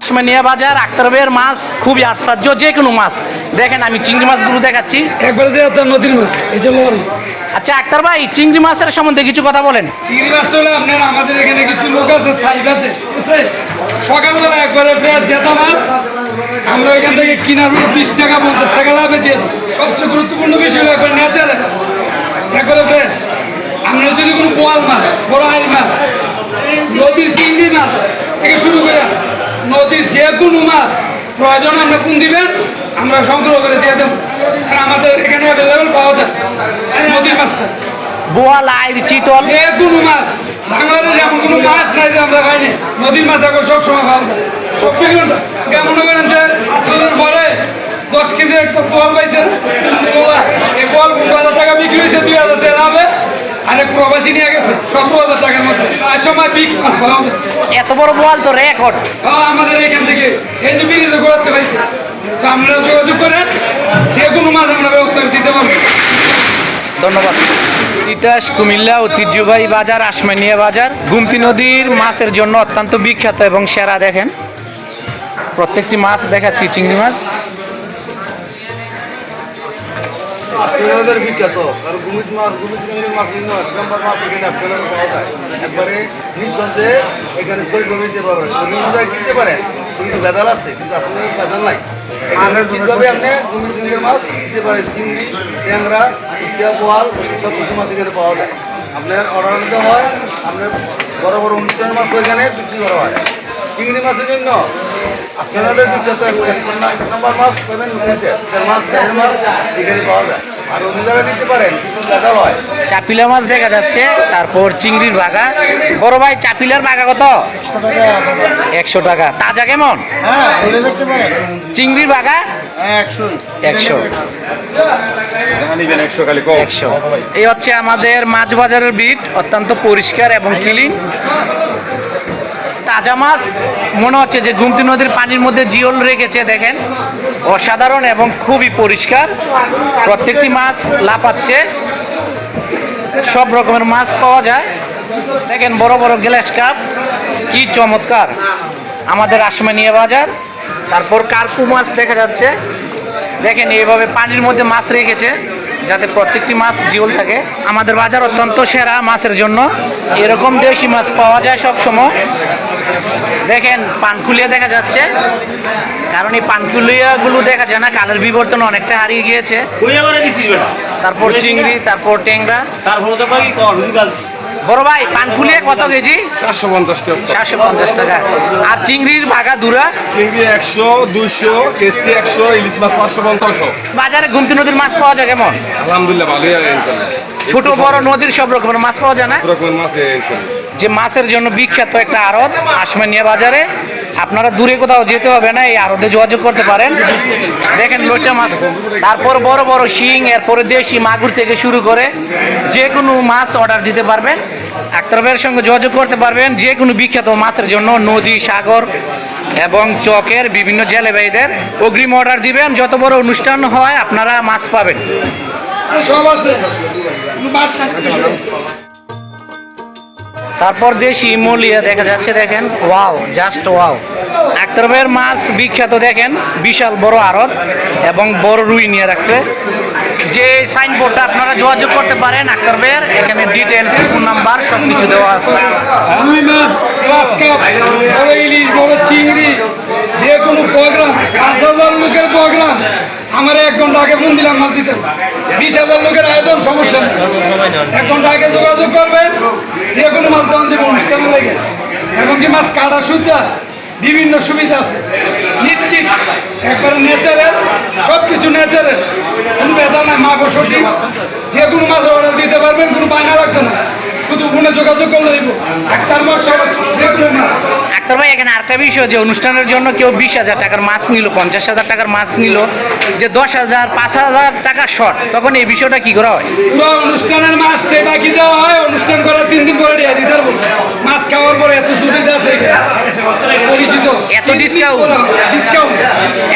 আশমানিয়া বাজার আক্তারবের মাছ খুবই আশ্চর্য, যে কোনো মাছ দেখেন। আমি চিংড়ি মাছগুলো দেখাচ্ছি, একবারে যে আপনার নদীর মাছ এই যে লোন। আচ্ছা আক্তার ভাই, চিংড়ি মাছের সম্বন্ধে কিছু কথা বলেন। চিংড়ি মাছটা হলে আপনার আমাদের এখানে কিছু লোক আছে সাইবাতে, বুঝছে, সকালবেলা একবারে ফ্রেশ জেতা মাছ আমরা এখান থেকে কিনার 20 টাকা 50 টাকা লাভে দিয়ে দিই। সবচেয়ে গুরুত্বপূর্ণ বিষয় হলো একবার ন্যাচারাল একবারে ফ্রেশ। আপনার যদি কোনো বোয়াল মাছ, বড় আইল মাছ, নদীর চিংড়ি মাছ থেকে শুরু করে নদীর যে কোনো মাছ প্রয়োজন আমরা ফোন দিবেন, আমরা সংগ্রহ করে দিয়ে দেবো। কারণ আমাদের এখানে অ্যাভেলেবেল পাওয়া যায় নদীর মাছটা, বোয়াল, আইর, চিতল, যে কোনো মাছ। বাংলাদেশে এমন কোনো মাছ নাই যে আমরা খাইনি, নদীর মাছ এখন সবসময় পাওয়া যায় 24 ঘন্টা। কেমন করেন যে আসলের পরে 10 কেজি একটা পোয়াল পাইছে, এই পোয়াল 5000 টাকা বিক্রি হয়েছে, 2000 টাকা লাভে আরেক প্রবাসী নিয়ে গেছে 17,000 টাকার মধ্যে। আর সময় বিগ মাছ পাওয়া যায়। এত বড় বোয়াল তো রেকর্ড। আমাদের এখান থেকে এই যে ব্রিজে ঘোরাতে পাইছে, তো আপনারা যোগাযোগ করেন, যে কোনো মাছ আমরা ব্যবস্থা করে দিতে পারবো। ধন্যবাদ। তিতাস কুমিল্লা ঐতিহ্যবাহী বাজার আশমানিয়া বাজার গুমতি নদীর মাছের জন্য অত্যন্ত বিখ্যাত এবং সেরা। দেখেন প্রত্যেকটি মাছ দেখাচ্ছি, চিংড়ি মাছ আপনাদের বিখ্যাত কারণ গুমিত মাছ, গুমিত রঙের মাছ, এক নম্বর মাছ এখানে আপনাদের পাওয়া যায়। একবারে নিঃসন্দেহে এখানে শরীর দিতে পারবেন, অনুযায়ী কিনতে পারেন, কিন্তু ভেজাল আছে, কিন্তু আসলে ভেজাল নাই। এখানে ঠিকভাবে আপনি গুমিত রঙের মাছ কিনতে পারেন, চিংড়ি, ট্যাংরা, ইচ্ছা, বোয়াল, সব কিছু মাছ এখানে পাওয়া যায়। আপনার অর্ডার দিতে হয়, আপনার বড় বড় অনুষ্ঠানের মাছ এখানে বিক্রি করা হয়। চিংড়ি মাছের জন্য আপনাদের বিখ্যাত এক নম্বর মাছ পাবেন নদীতে, মাছ গায়ের মাছ এখানে পাওয়া যায়। আর অন্য জায়গায় দিতে পারেন, কিন্তু দেখা হয়। চাপিলা মাছ দেখা যাচ্ছে, তারপর চিংড়ির বাগা। বড় ভাই, চাপিলার বাগা কত? 100 টাকা। তাজা কেমন? হ্যাঁ, দেখতে পারেন। চিংড়ির বাগা 100 100। 100। এই হচ্ছে আমাদের মাছ বাজারের বিট, অত্যন্ত পরিষ্কার এবং ক্লিন। তাজা মাছ মনে হচ্ছে যে গুমতি নদীর পানির মধ্যে জিওল রেখেছে। দেখেন অসাধারণ এবং খুবই পরিষ্কার, প্রত্যেকটি মাছ লাফাচ্ছে। সব রকমের মাছ পাওয়া যায়। দেখেন বড় বড় গ্লাস কাপ, কি চমৎকার আমাদের আশমানিয়া বাজার। তারপর কার্পু মাছ দেখা যাচ্ছে। দেখেন এইভাবে পানির মধ্যে মাছ রেখেছে যাতে প্রত্যেকটি মাছ জিওল থাকে। আমাদের বাজার অত্যন্ত সেরা মাছের জন্য, এরকম দেশি মাছ পাওয়া যায় সব সময়। দেখেন পানকুলিয়া দেখা যাচ্ছে, কারণ এই পানকুলিয়াগুলো দেখা যায় না, কালের বিবর্তন অনেকটা হারিয়ে গিয়েছে। তারপর চিংড়ি, তারপর ট্যাংরা। বড় ভাই, পানকুলিয়া কত কেজি? 450 টাকা। 450 টাকা। আর চিংড়ির ভাগা দুরা? চিংড়ি 100, 200, কেসটি 100, ইলিশ মাছ 550। বাজারে গুমতি নদীর মাছ পাওয়া যায় কেমন? আলহামদুলিল্লাহ ভালোই আছে ইনশাআল্লাহ। ছোট বড় নদীর সব রকমের মাছ পাওয়া যায় না? সব রকমের মাছ ইনশাআল্লাহ। যে মাছের জন্য বিখ্যাত একটা আড়ত আশমানিয়া বাজারে, আপনারা দূরে কোথাও যেতে হবে না, এই আড়তে যোগাযোগ করতে পারেন। দেখেন লইটা মাছ, তারপর বড় বড় শিং, এরপরে দেশি মাগুর থেকে শুরু করে যে কোনো মাছ অর্ডার দিতে পারবেন। আক্তার ভাইয়ের সঙ্গে যোগাযোগ করতে পারবেন যে কোনো বিখ্যাত মাছের জন্য। নদী, সাগর এবং চকের বিভিন্ন জেলে ভাইদের অগ্রিম অর্ডার দিবেন, যত বড় অনুষ্ঠান হয় আপনারা মাছ পাবেন। সব আছে। তারপর দেশি মলিয়া দেখা যাচ্ছে। দেখেন ওয়াও, জাস্ট ওয়াও। আক্তার ভাইয়ের মাছ বিখ্যাত। দেখেন বিশাল বড় আড়ত এবং বড় রুই নিয়ে রাখছে। যে সাইনবোর্ডটা আপনারা যোগাযোগ করতে পারেন আক্তার ভাইয়ের, এখানে ডিটেলস, ফোন নাম্বার সব কিছু দেওয়া আছে। রুই মাছ, গ্লাস কাপ, বড় ইলিশ, বড় চিংড়ি, যে কোনো প্রোগ্রাম, 5,000 লোকের প্রোগ্রাম, আমার 1 ঘন্টা আগে ফোন দিলাম মাছ দিতে। 20,000 লোকের আয়োজন, সমস্যা নেই। 1 ঘন্টা আগে যোগাযোগ করবেন, যে কোনো মাছ দাম দেবো অনুষ্ঠানে লেগে। এমনকি মাছ কাটা সুদ্ধা বিভিন্ন সুবিধা আছে, নিশ্চিত একবারে ন্যাচারাল, সব কিছু ন্যাচারাল, কোনো ভেজাল নাই। মা বসতি যে কোনো মাছ অর্ডার দিতে পারবেন, কোনো বায়না রাখতে না, শুধু ফোনে যোগাযোগ করলে দিব। একটার মাছ সব যে কোনো মাছ। আক্তার ভাই, এখানে আরেকটা বিষয়, যে অনুষ্ঠানের জন্য কেউ 20,000 টাকার মাছ নিল, 50,000 টাকার মাছ নিল, যে 10,000, 5,000 টাকা শর্ট, তখন এই বিষয়টা কি করা হয়? পুরো অনুষ্ঠানের মাছটাই বাকি দেওয়া হয়, অনুষ্ঠান করার 3 দিন পরে দিয়ে দিতে পারবো। মাছ খাওয়ার পরে এত সুবিধা আছে, পরিচিত, এত ডিসকাউন্ট।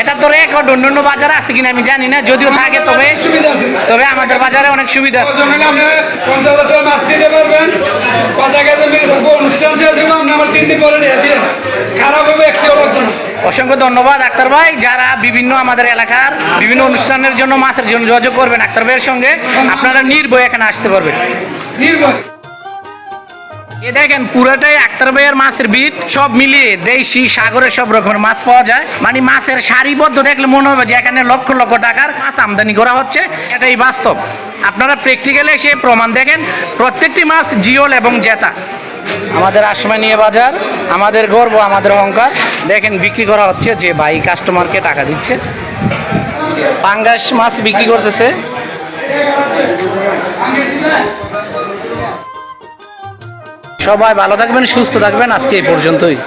এটা তো রেকর্ড, অন্যান্য বাজারে আছে কিনা আমি জানি না, যদিও থাকে সুবিধা আছে। তবে আমাদের বাজারে অনেক সুবিধা আছে। আপনি 50,000 টাকা মাছ দিতে পারবেন, কথা কাজে মিলে থাকবো, অনুষ্ঠান শেষ হলো, আপনি আমার 3 দিন পরে দিয়ে দিয়ে খারাপ হবে, একটিও লাগবে না। অসংখ্য ধন্যবাদ আক্তার ভাই। যারা বিভিন্ন আমাদের এলাকার বিভিন্ন অনুষ্ঠানের জন্য মাছের জন্য যোগাযোগ করবেন আক্তার ভাইয়ের সঙ্গে, আপনারা নির্ভয়ে এখানে আসতে পারবেন। নির্ভয় এ দেখেন পুরোটাই আক্তার ভাইয়ের মাছের বিট, সব মিলিয়ে দেশি সাগরের সব রকমের মাছ পাওয়া যায়। মানে মাছের সারিবদ্ধ দেখলে মনে হবে যে এখানে লক্ষ লক্ষ টাকার মাছ আমদানি করা হচ্ছে, এটাই বাস্তব। আপনারা প্র্যাকটিক্যালে এসে প্রমাণ দেখেন, প্রত্যেকটি মাছ জিওল এবং জেতা। আমাদের আসমানিয়া বাজার আমাদের গর্ব, আমাদের অহংকার। দেখেন বিক্রি করা হচ্ছে, যে ভাই কাস্টমারকে টাকা দিচ্ছে, পাঙ্গাস মাছ বিক্রি করতেছে। সবাই ভালো থাকবেন, সুস্থ থাকবেন। আজকে এই পর্যন্তই।